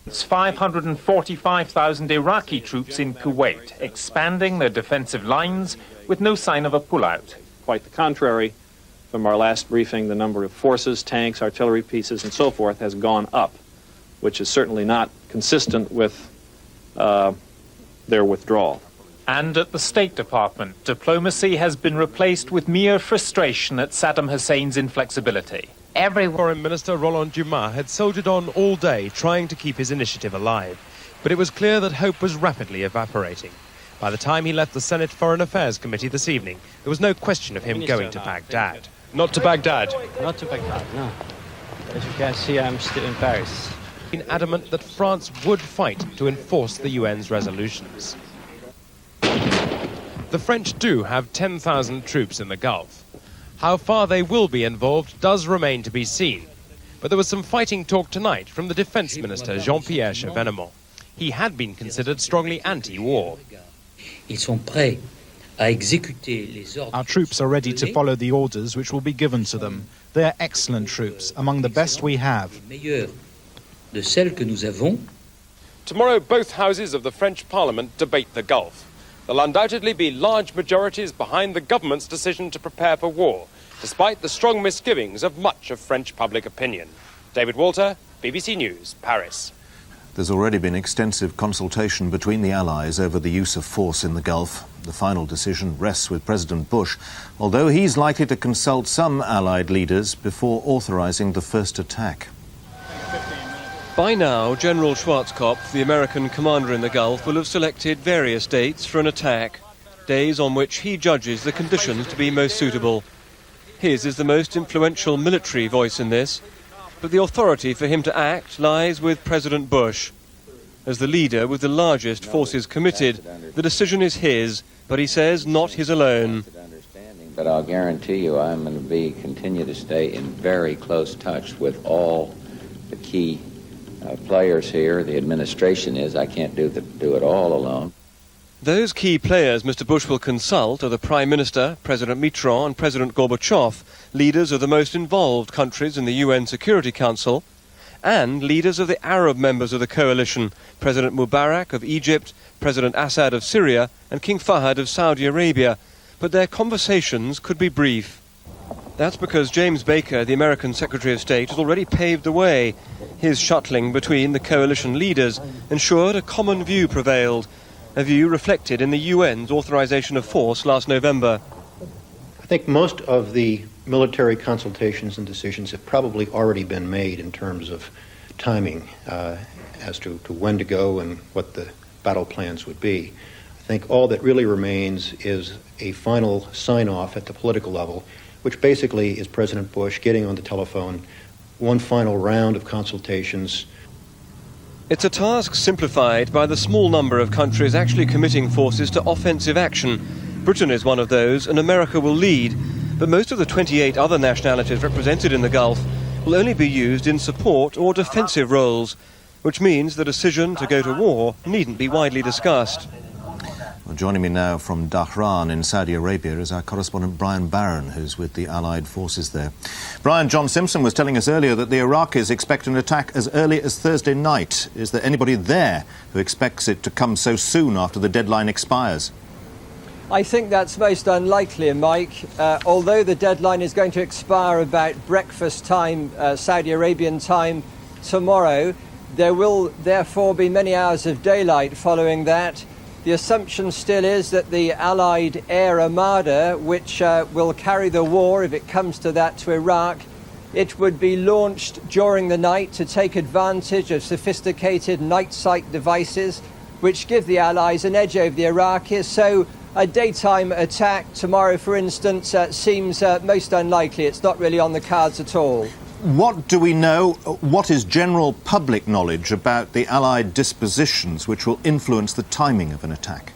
It's 545,000 Iraqi troops in Kuwait, expanding their defensive lines with no sign of a pullout. Quite the contrary. From our last briefing, the number of forces, tanks, artillery pieces, and so forth has gone up, which is certainly not consistent with their withdrawal. And at the State Department, diplomacy has been replaced with mere frustration at Saddam Hussein's inflexibility. Every Foreign Minister Roland Dumas had soldiered on all day trying to keep his initiative alive. But it was clear that hope was rapidly evaporating. By the time he left the Senate Foreign Affairs Committee this evening, there was no question of him going to Baghdad. Not to Baghdad? Not to Baghdad, no. As you can see, I'm still in Paris. Been adamant that France would fight to enforce the UN's resolutions. The French do have 10,000 troops in the Gulf. How far they will be involved does remain to be seen. But there was some fighting talk tonight from the Defense Minister Jean-Pierre Chevènement. He had been considered strongly anti-war. Our troops are ready to follow the orders which will be given to them. They are excellent troops, among the best we have. Tomorrow, both houses of the French Parliament debate the Gulf. There'll undoubtedly be large majorities behind the government's decision to prepare for war, despite the strong misgivings of much of French public opinion. David Walter, BBC News, Paris. There's already been extensive consultation between the Allies over the use of force in the Gulf. The final decision rests with President Bush, although he's likely to consult some Allied leaders before authorizing the first attack. By now, General Schwarzkopf, the American commander in the Gulf, will have selected various dates for an attack, days on which he judges the conditions to be most suitable. His is the most influential military voice in this, but the authority for him to act lies with President Bush. As the leader with the largest forces committed, the decision is his, but he says not his alone. But I'll guarantee you I'm going to continue to stay in very close touch with all the key players here. The administration is. I can't do it all alone. Those key players Mr. Bush will consult are the Prime Minister, President Mitterrand and President Gorbachev, leaders of the most involved countries in the UN Security Council, and leaders of the Arab members of the coalition, President Mubarak of Egypt, President Assad of Syria and King Fahd of Saudi Arabia. But their conversations could be brief. That's because James Baker, the American Secretary of State, has already paved the way. His shuttling between the coalition leaders ensured a common view prevailed, a view reflected in the UN's authorization of force last November. I think most of the military consultations and decisions have probably already been made in terms of timing as to when to go and what the battle plans would be. I think all that really remains is a final sign-off at the political level, which basically is President Bush getting on the telephone, one final round of consultations. It's a task simplified by the small number of countries actually committing forces to offensive action. Britain is one of those, and America will lead. But most of the 28 other nationalities represented in the Gulf will only be used in support or defensive roles, which means the decision to go to war needn't be widely discussed. Well, joining me now from Dhahran in Saudi Arabia is our correspondent Brian Barron, who's with the Allied forces there. Brian, John Simpson was telling us earlier that the Iraqis expect an attack as early as Thursday night. Is there anybody there who expects it to come so soon after the deadline expires? I think that's most unlikely, Mike. Although the deadline is going to expire about breakfast time, Saudi Arabian time, tomorrow, there will therefore be many hours of daylight following that. The assumption still is that the Allied Air Armada, which will carry the war, if it comes to that, to Iraq, it would be launched during the night to take advantage of sophisticated night sight devices, which give the Allies an edge over the Iraqis. So a daytime attack tomorrow, for instance, seems most unlikely. It's not really on the cards at all. What do we know? What is general public knowledge about the Allied dispositions which will influence the timing of an attack?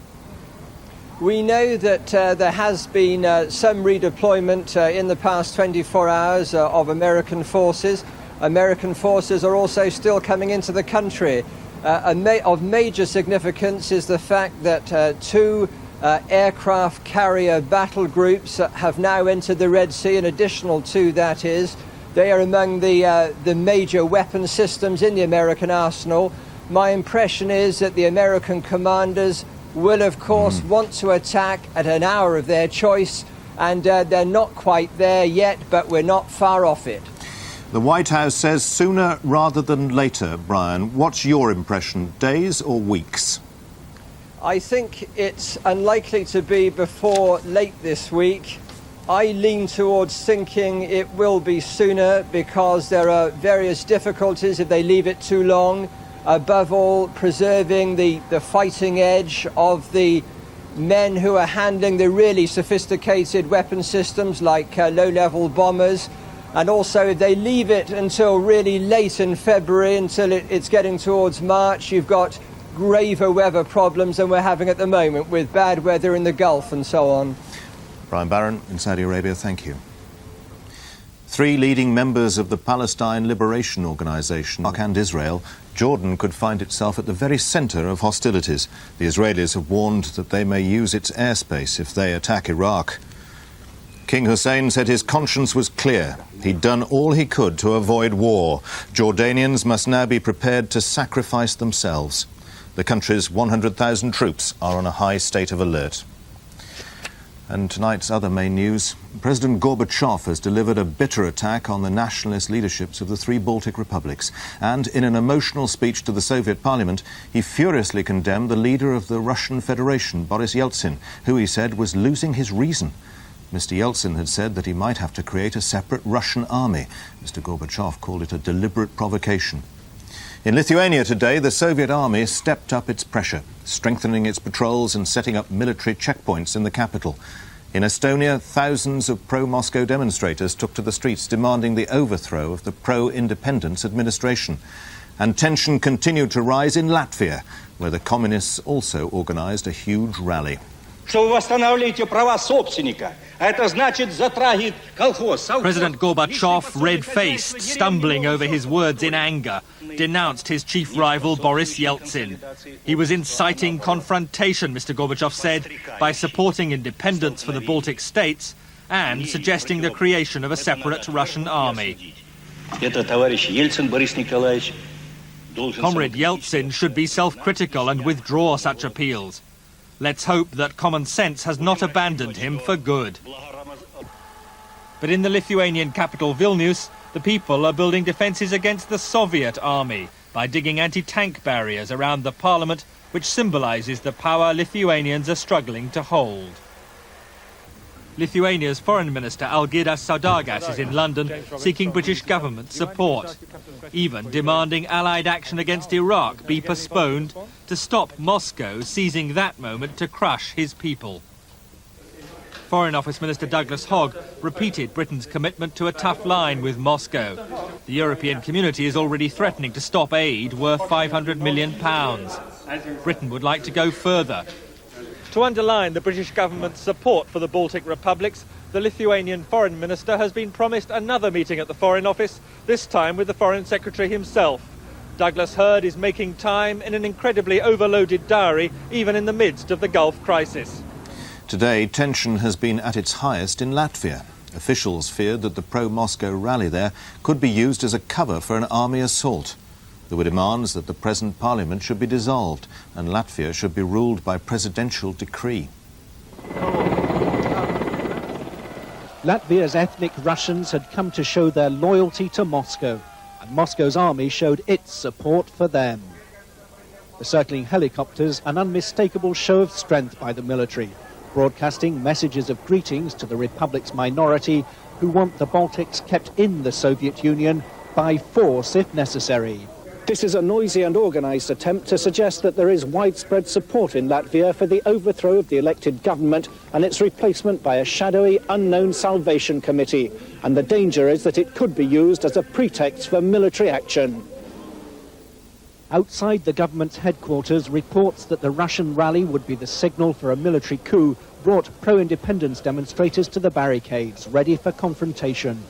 We know that there has been some redeployment in the past 24 hours of American forces. American forces are also still coming into the country. Of major significance is the fact that two aircraft carrier battle groups have now entered the Red Sea, and additional to that is they are among the major weapon systems in the American arsenal. My impression is that the American commanders will, of course, want to attack at an hour of their choice, and they're not quite there yet, but we're not far off it. The White House says sooner rather than later. Brian, what's your impression, days or weeks? I think it's unlikely to be before late this week. I lean towards thinking it will be sooner because there are various difficulties if they leave it too long. Above all, preserving the fighting edge of the men who are handling the really sophisticated weapon systems like low-level bombers. And also, if they leave it until really late in February, until it's getting towards March, you've got graver weather problems than we're having at the moment with bad weather in the Gulf and so on. Brian Barron in Saudi Arabia, thank you. 3 leading members of the Palestine Liberation Organization, Iraq and Israel, Jordan could find itself at the very center of hostilities. The Israelis have warned that they may use its airspace if they attack Iraq. King Hussein said his conscience was clear. He'd done all he could to avoid war. Jordanians must now be prepared to sacrifice themselves. The country's 100,000 troops are on a high state of alert. And tonight's other main news, President Gorbachev has delivered a bitter attack on the nationalist leaderships of the 3 Baltic republics. And in an emotional speech to the Soviet parliament, he furiously condemned the leader of the Russian Federation, Boris Yeltsin, who he said was losing his reason. Mr. Yeltsin had said that he might have to create a separate Russian army. Mr. Gorbachev called it a deliberate provocation. In Lithuania today, the Soviet army stepped up its pressure, strengthening its patrols and setting up military checkpoints in the capital. In Estonia, thousands of pro-Moscow demonstrators took to the streets demanding the overthrow of the pro-independence administration. And tension continued to rise in Latvia, where the communists also organized a huge rally. President Gorbachev, red-faced, stumbling over his words in anger, denounced his chief rival Boris Yeltsin. He was inciting confrontation, Mr. Gorbachev said, by supporting independence for the Baltic states and suggesting the creation of a separate Russian army. Comrade Yeltsin should be self-critical and withdraw such appeals. Let's hope that common sense has not abandoned him for good. But in the Lithuanian capital Vilnius, the people are building defences against the Soviet army by digging anti-tank barriers around the parliament, which symbolises the power Lithuanians are struggling to hold. Lithuania's Foreign Minister Algirdas Saudargas is in London seeking British government support, even demanding Allied action against Iraq be postponed to stop Moscow seizing that moment to crush his people. Foreign Office Minister Douglas Hogg repeated Britain's commitment to a tough line with Moscow. The European community is already threatening to stop aid worth £500 million. Britain would like to go further. To underline the British government's support for the Baltic republics, the Lithuanian Foreign Minister has been promised another meeting at the Foreign Office, this time with the Foreign Secretary himself. Douglas Hurd is making time in an incredibly overloaded diary, even in the midst of the Gulf crisis. Today, tension has been at its highest in Latvia. Officials feared that the pro-Moscow rally there could be used as a cover for an army assault. There were demands that the present parliament should be dissolved and Latvia should be ruled by presidential decree. Latvia's ethnic Russians had come to show their loyalty to Moscow, and Moscow's army showed its support for them. The circling helicopters, an unmistakable show of strength by the military, broadcasting messages of greetings to the republic's minority who want the Baltics kept in the Soviet Union by force if necessary. This is a noisy and organised attempt to suggest that there is widespread support in Latvia for the overthrow of the elected government and its replacement by a shadowy, unknown Salvation Committee. And the danger is that it could be used as a pretext for military action. Outside the government's headquarters, reports that the Russian rally would be the signal for a military coup brought pro-independence demonstrators to the barricades, ready for confrontation.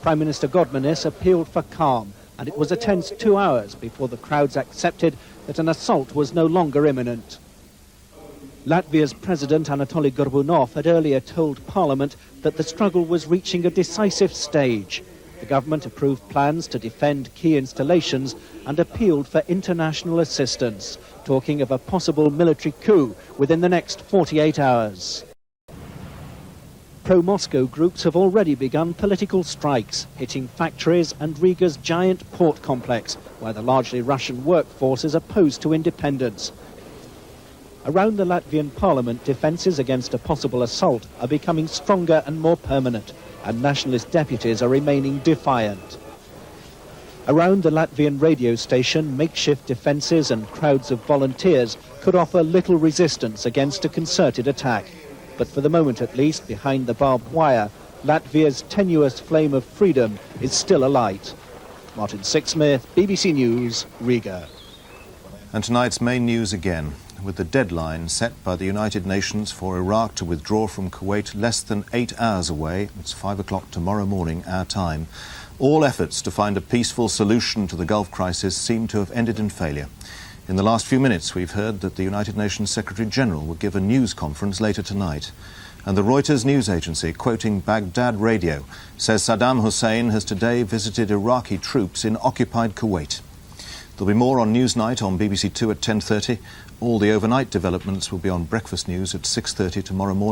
Prime Minister Godmanis appealed for calm, and it was a tense 2 hours before the crowds accepted that an assault was no longer imminent. Latvia's President Anatoly Gorbunov had earlier told Parliament that the struggle was reaching a decisive stage. The government approved plans to defend key installations and appealed for international assistance, talking of a possible military coup within the next 48 hours. Pro-Moscow groups have already begun political strikes, hitting factories and Riga's giant port complex, where the largely Russian workforce is opposed to independence. Around the Latvian parliament, defences against a possible assault are becoming stronger and more permanent, and nationalist deputies are remaining defiant. Around the Latvian radio station, makeshift defences and crowds of volunteers could offer little resistance against a concerted attack. But for the moment at least, behind the barbed wire, Latvia's tenuous flame of freedom is still alight. Martin Sixsmith, BBC News, Riga. And tonight's main news again, with the deadline set by the United Nations for Iraq to withdraw from Kuwait less than 8 hours away. It's 5 o'clock tomorrow morning, our time. All efforts to find a peaceful solution to the Gulf crisis seem to have ended in failure. In the last few minutes, we've heard that the United Nations Secretary-General will give a news conference later tonight. And the Reuters news agency, quoting Baghdad Radio, says Saddam Hussein has today visited Iraqi troops in occupied Kuwait. There'll be more on Newsnight on BBC Two at 10:30. All the overnight developments will be on Breakfast News at 6:30 tomorrow morning.